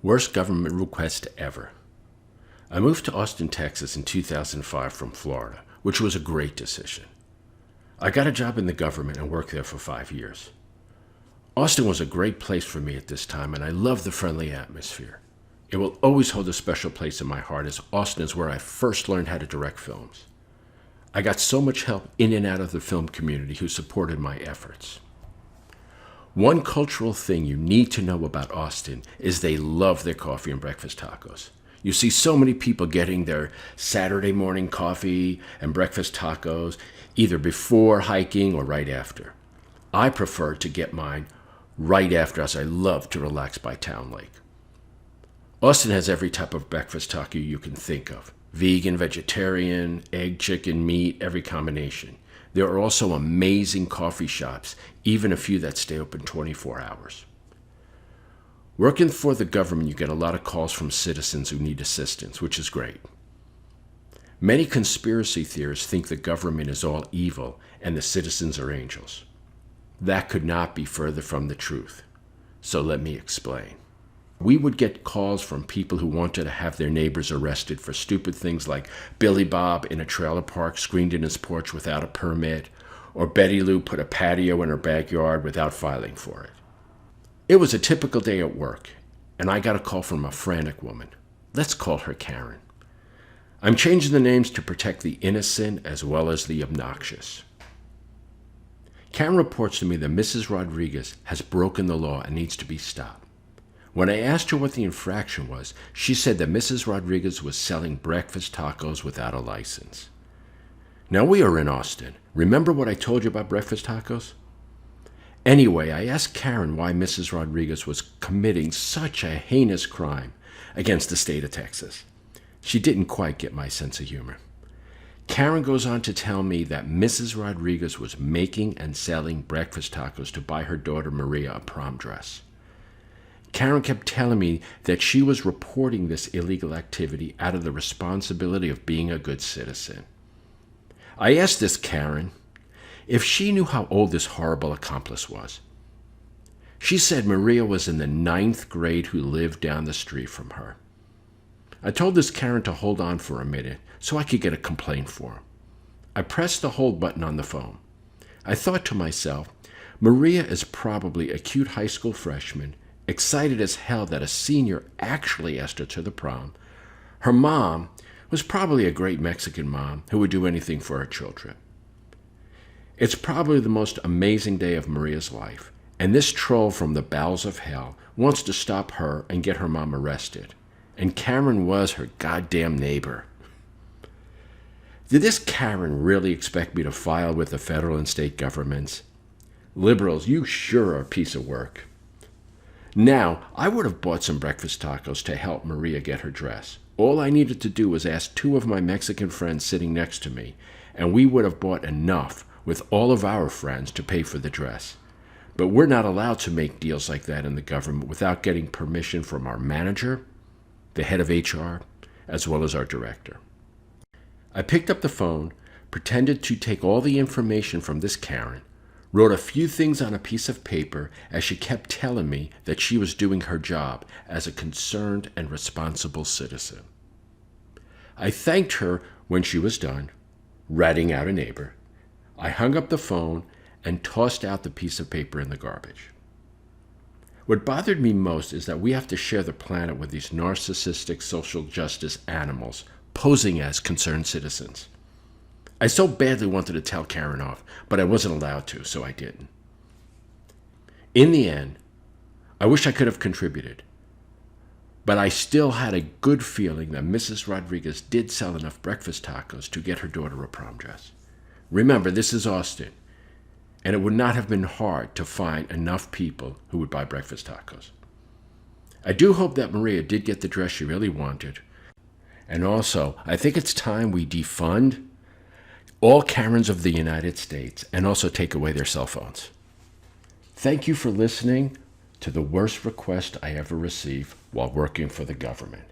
Worst government request ever. I moved to Austin, Texas in 2005 from Florida, which was a great decision. I got a job in the government and worked there for 5 years. Austin was a great place for me at this time, and I loved the friendly atmosphere. It will always hold a special place in my heart, as Austin is where I first learned how to direct films. I got so much help in and out of the film community who supported my efforts. One cultural thing you need to know about Austin is they love their coffee and breakfast tacos. You see so many people getting their Saturday morning coffee and breakfast tacos either before hiking or right after. I prefer to get mine right after, as I love to relax by Town Lake. Austin has every type of breakfast taco you can think of. Vegan, vegetarian, egg, chicken, meat, every combination. There are also amazing coffee shops, even a few that stay open 24 hours. Working for the government, you get a lot of calls from citizens who need assistance, which is great. Many conspiracy theorists think the government is all evil and the citizens are angels. That could not be further from the truth. So let me explain. We would get calls from people who wanted to have their neighbors arrested for stupid things like Billy Bob in a trailer park screened in his porch without a permit, or Betty Lou put a patio in her backyard without filing for it. It was a typical day at work, and I got a call from a frantic woman. Let's call her Karen. I'm changing the names to protect the innocent as well as the obnoxious. Karen reports to me that Mrs. Rodriguez has broken the law and needs to be stopped. When I asked her what the infraction was, she said that Mrs. Rodriguez was selling breakfast tacos without a license. Now, we are in Austin. Remember what I told you about breakfast tacos? Anyway, I asked Karen why Mrs. Rodriguez was committing such a heinous crime against the state of Texas. She didn't quite get my sense of humor. Karen goes on to tell me that Mrs. Rodriguez was making and selling breakfast tacos to buy her daughter Maria a prom dress. Karen kept telling me that she was reporting this illegal activity out of the responsibility of being a good citizen. I asked this Karen if she knew how old this horrible accomplice was. She said Maria was in the 9th grade who lived down the street from her. I told this Karen to hold on for a minute so I could get a complaint form. I pressed the hold button on the phone. I thought to myself, Maria is probably a cute high school freshman, excited as hell that a senior actually asked her to the prom. Her mom was probably a great Mexican mom who would do anything for her children. It's probably the most amazing day of Maria's life, and this troll from the bowels of hell wants to stop her and get her mom arrested. And Karen was her goddamn neighbor. Did this Karen really expect me to file with the federal and state governments? Liberals, you sure are a piece of work. Now, I would have bought some breakfast tacos to help Maria get her dress. All I needed to do was ask 2 of my Mexican friends sitting next to me, and we would have bought enough with all of our friends to pay for the dress. But we're not allowed to make deals like that in the government without getting permission from our manager, the head of HR, as well as our director. I picked up the phone, pretended to take all the information from this Karen, wrote a few things on a piece of paper as she kept telling me that she was doing her job as a concerned and responsible citizen. I thanked her when she was done, ratting out a neighbor. I hung up the phone and tossed out the piece of paper in the garbage. What bothered me most is that we have to share the planet with these narcissistic social justice animals posing as concerned citizens. I so badly wanted to tell Karen off, but I wasn't allowed to, so I didn't. In the end, I wish I could have contributed, but I still had a good feeling that Mrs. Rodriguez did sell enough breakfast tacos to get her daughter a prom dress. Remember, this is Austin, and it would not have been hard to find enough people who would buy breakfast tacos. I do hope that Maria did get the dress she really wanted. And also, I think it's time we defund all Karens of the United States and also take away their cell phones. Thank you for listening to the worst request I ever received while working for the government.